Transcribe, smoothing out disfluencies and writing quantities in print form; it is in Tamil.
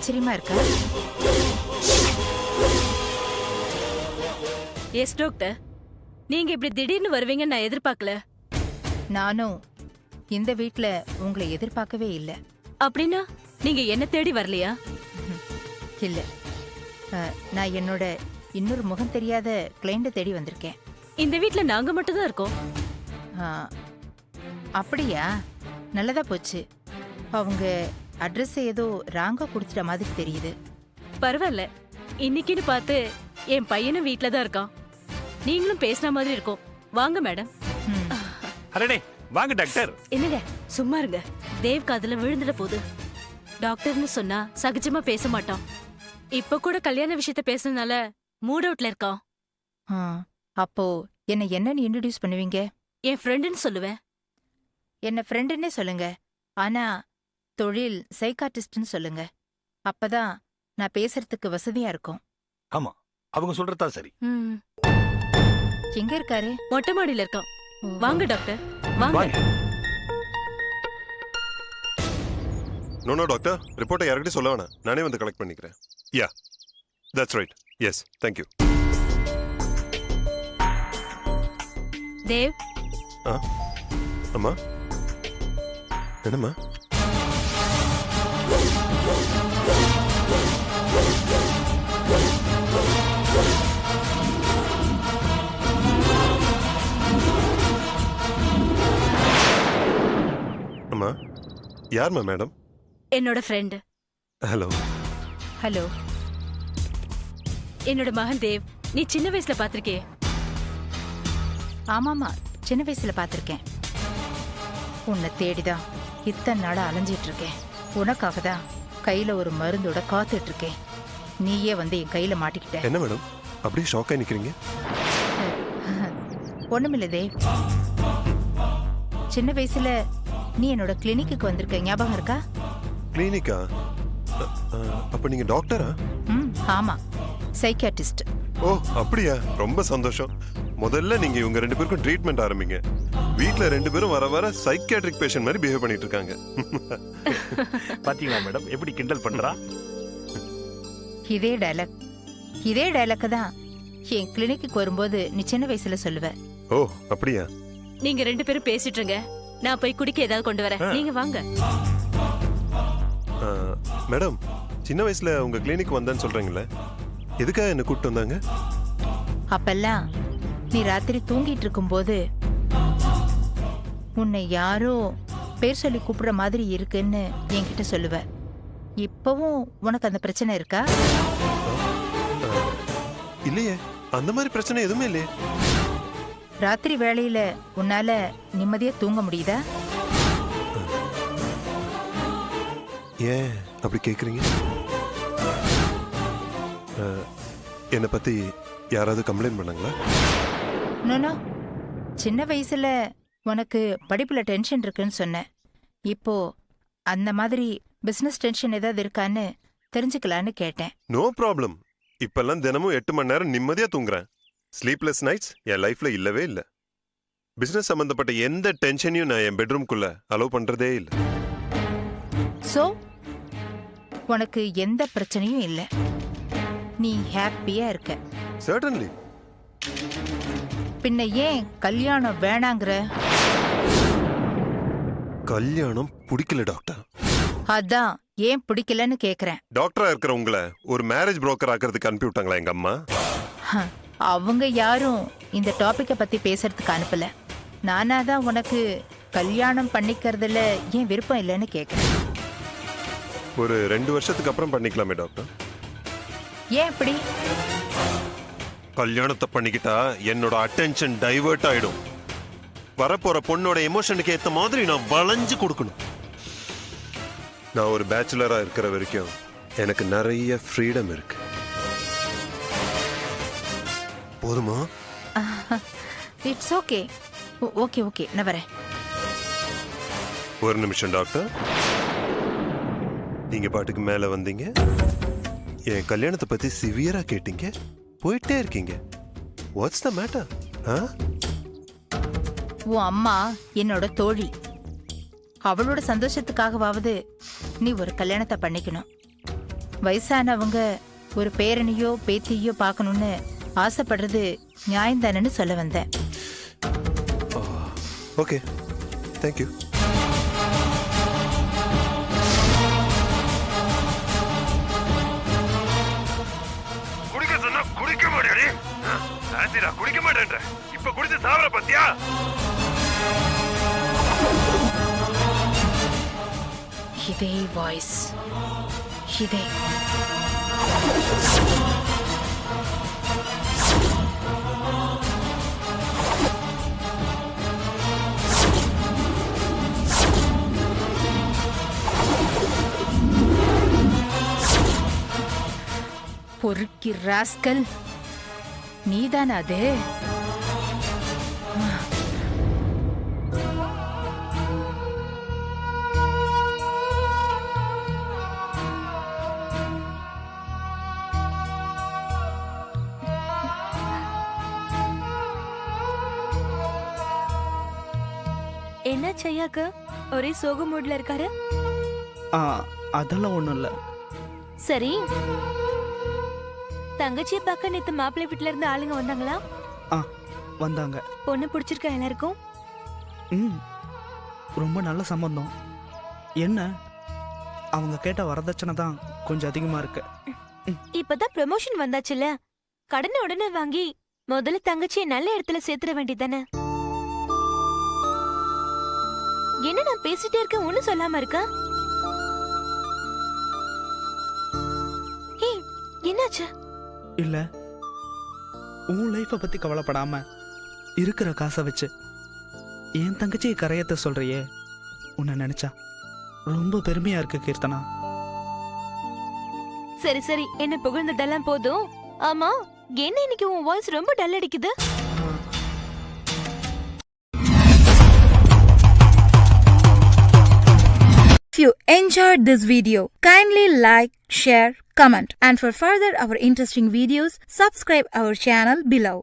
ஆச்சரியமா இருக்கா? எஸ் டாக்டர், நீங்க இப்படி திடீர்னு வருவீங்கன்னு நான் எதிர்பார்க்கல. நானும் இந்த வீட்ல உங்களை எதிர்பார்க்கவே இல்ல. அப்படின்னா நீங்க என்ன தேடி வரலையா? இல்ல, நான் என்னோட இன்னொரு முகம் தெரியாத கிளைண்ட தேடி வந்திருக்கேன். இந்த வீட்ல நாங்க மட்டும் தான் இருக்கோம். ஆ, அப்படியா? நல்லதா போச்சு. அவங்க அட்ரஸ் ஏதோ ராங்கா கொடுத்துட்ட மாதிரி தெரியுது. பரவாயில்ல, இன்னைக்குன்னு பார்த்து என் பையனும் வீட்ல தான் இருக்கான். நீங்களும் பேசுன மாதிரி இருக்கும். வாங்க மேடம். ம். அரடே வாங்க டாக்டர். என்னங்க சும்மா இருங்க. தேவ் காதுல விழுந்துட போகுது. டாக்டர்னு சொன்னா சகஜமா பேச மாட்டான். இப்ப கூட கல்யாண விஷயத்த பேசுனதுனால மூட் அவுட்ல இருக்கான். ஆ, அப்போ என்னன்னு இன்ட்ரடியூஸ் பண்ணுவீங்க? என் ஃப்ரெண்டுன்னு சொல்லுவேன். என்ன ஃப்ரெண்டுன்னே சொல்லுங்க. ஆனா தொழில் சைக்காட்டிஸ்ட்னு சொல்லுங்க. அப்பதான் நான் பேசுறதுக்கு வசதியா இருக்கும். ஆமா, அவங்க சொல்றதா சரி. ம், எங்க இருக்காரு? மொட்டை மாடியில இருக்கான். வாங்க டாக்டர், வாங்க. வாங்க. நோ டாக்டர், ரிப்போர்ட்டை யார்கிட்டயும் சொல்ல வேணாம், நானே வந்து கலெக்ட் பண்ணிக்கிறேன். Yeah, that's right. Yes, thank you. Dev, அம்மா, என்னம்மா? அம்மா, யார்மா மேடம்? என்னோட ஃப்ரெண்டு. ஹலோ. ஹலோ. என்னோட மகன் தேவ். நீ சின்ன வயசுல பாத்திருக்கே. ஆமாமா, சின்ன வயசுல பாத்திருக்கேன். உன்னை தேடிதான் இத்தனை நாளா அலைஞ்சிட்டு இருக்கேன். உனக்காக தான் கையில ஒரு மருந்தோட காத்துட்டு இருக்கேன். நீயே வந்து என் கையில மாட்டிக்கிட்ட. என்ன மேடம் அப்படியே ஷாக்காக நிக்கிறீங்க? ஒண்ணுமில்ல தேவ். சின்ன வயசுல நீ என்னோட கிளினிக்கு வந்திருக்க, ஞாபகம் இருக்கா? கிளினிக்கா? அப்ப நீங்க டாக்டரா? ம், ஆமா, சைக்காட்டிஸ்ட். ஓ அப்படியா, ரொம்ப சந்தோஷம். முதல்ல நீங்க இவங்க ரெண்டு பேருக்கும் ட்ரீட்மெண்ட் ஆரம்பிங்க. வீட்ல ரெண்டு பேரும் வர வர சைக்கியாட்ரிக் பேஷண்ட் மாதிரி பிஹேவ் பண்ணிட்டு இருக்காங்க. பாத்தீங்களா மேடம் எப்படி கிண்டல் பண்றா? இதே டைலாக் தான் என் கிளினிக்கு வரும்போது நீ சின்ன வயசுல சொல்லுவ. ஓ அப்படியா? நீங்க ரெண்டு பேரும் பேசிட்டு இருங்க, நான் போய் குடிக்க ஏதாவது கொண்டு வரேன். நீங்க வாங்க. மேடம், சின்ன வயசுல உங்க கிளினிக் வந்தேன்னு சொல்றீங்களே, எதுக்காக என்ன கூப்பிட்டு வந்தாங்க? அப்பெல்லாம் நீ ராத்திரி தூங்கிட்டு இருக்கும்போது உன்னை யாரோ பேர் சொல்லி கூப்பிடுற மாதிரி இருக்குன்னு என்கிட்ட சொல்லுவ. இப்பவும் உனக்கு அந்த பிரச்சனை இருக்கா? இல்லையே, அந்த மாதிரி பிரச்சனை எதுவுமே இல்லையே. ராத்திரி வேளையில உன்னால நிம்மதியா தூங்க முடியுதா? ஏன் அப்படி கேக்குறீங்க? என்னை பத்தி யாராவது கம்ப்ளைண்ட் பண்ணாங்களா? நோ, சின்ன வயசுல உனக்கு படிப்புல டென்ஷன் இருக்குன்னு சொன்னேன். இப்போ அந்த மாதிரி பிசினஸ் டென்ஷன் ஏதாவது இருக்கான்னு தெரிஞ்சுக்கலான்னு கேட்டேன். No problem. இப்பெல்லாம் தினமும் 8 மணி நேரம் நிம்மதியா தூங்குறேன். ஸ்லீப்லெஸ் நைட்ஸ் என் லைஃப்ல இல்லவே இல்லை. பிசினஸ் சம்பந்தப்பட்ட எந்த டென்ஷனையும் நான் என் பெட்ரூம்குள்ள அலோவ் பண்றதே இல்லை. சோ உனக்கு எந்த பிரச்சனையும் இல்லை, நீ ஹாப்பியா இருக்க. சர்டன்லி. பின்ன ஏன் கல்யாணம் வேணாங்கிற? கல்யாணம் பிடிக்கல டாக்டர். அதான் ஏன் பிடிக்கலன்னு கேக்குறேன். டாக்டரா இருக்கிற உங்களை ஒரு மேரேஜ் புரோக்கர் ஆக்கிறதுக்கு அனுப்பி விட்டாங்களா எங்க அம்மா? அவங்க யாரும் இந்த டாபிக்க பத்தி பேசுறதுக்கு அனுப்பல. நானாதான் உனக்கு கல்யாணம் பண்ணிக்கிறதுல ஏன் விருப்பம் இல்லைன்னு கேக்குறேன். ஒரு 2 வருஷத்துக்கு அப்புறம் பண்ணிக்கலாமே டாக்டர்? ஏன் இப்படி? கல்யாணத்தை பண்ணிக்கிட்டா என்னோட அட்டென்ஷன் டைவர்ட் ஆயிடும். வரப்போற பொண்ணோட எமோஷனுக்கு ஏத்த மாதிரி நான் வளைஞ்சு கொடுக்கணும். நான் ஒரு பேச்சுலரா இருக்கிற வரைக்கும் எனக்கு நிறைய ஃப்ரீடம் இருக்கு. போதுமா? It's okay. ஓகே ஓகே, நான் வரேன். ஒரு நிமிஷம் டாக்டர். நீங்க பாட்டுக்கு மேல வந்தீங்க, என் கல்யாணத்தை பத்தி சிவியரா கேட்டீங்க, போயிட்டே இருக்கீங்க. What's the matter? உன் அம்மா என்னோட தோழி. அவளோட சந்தோஷத்துக்காகவாவது நீ ஒரு கல்யாணத்தை பண்ணிக்கணும். வயசானவங்க ஒரு பேரனையோ பேத்தியோ பார்க்கணும்னு ஆசைப்படுறது நியாயம்தானன்னு சொல்ல வந்தேன். Okay, thank you. குடிக்க சொன்னா குடிக்க மாட்டேடி. ஆசிடா குடிக்க மாட்டேன்ற. இப்ப குடிச்சு சாவற பத்தியா? இதே வாய்ஸ், இதே. பொறுக்கி ராஸ்கல், நீதானா அது? என்ன செய்யாக்கு ஒரே சோக மூட்ல இருக்காரு? அதெல்லாம் ஒண்ணும் இல்ல. சரி, தங்கச்சியை பார்க்க நேத்து மாப்பிள்ளை வீட்டுல இருந்து ஆளுங்க வந்தாங்களா? வந்தாங்க. பொண்ணு பிடிச்சிருக்கா எல்லாருக்கும்? ரொம்ப நல்ல சம்பந்தம். என்ன அவங்க கேட்ட வரதட்சணை தான் கொஞ்சம் அதிகமா இருக்கு. இப்பதான் ப்ரமோஷன் வந்தாச்சுல்ல, கடனை உடனே வாங்கி முதல்ல தங்கச்சியை நல்ல இடத்துல சேர்த்துட வேண்டியதானே? என்ன நான் பேசிட்டே இருக்க ஒண்ணும் சொல்லாம இருக்கா? என்னாச்சு? இல்ல, உன் லைஃப பத்தி கவலைப்படாம இருக்கிற காசை வச்சு என் தங்கச்சியை கரையத்த சொல்றியே, உன்னை நினைச்சா ரொம்ப பெருமையா இருக்கு கீர்த்தனா. சரி சரி, என்ன புகழ்ந்ததெல்லாம் போதும். ஆமா, என்ன இன்னைக்கு உன் வாய்ஸ் ரொம்ப டல் அடிக்குது? If you enjoyed this video, kindly like, share, comment, and for further our interesting videos, subscribe our channel below.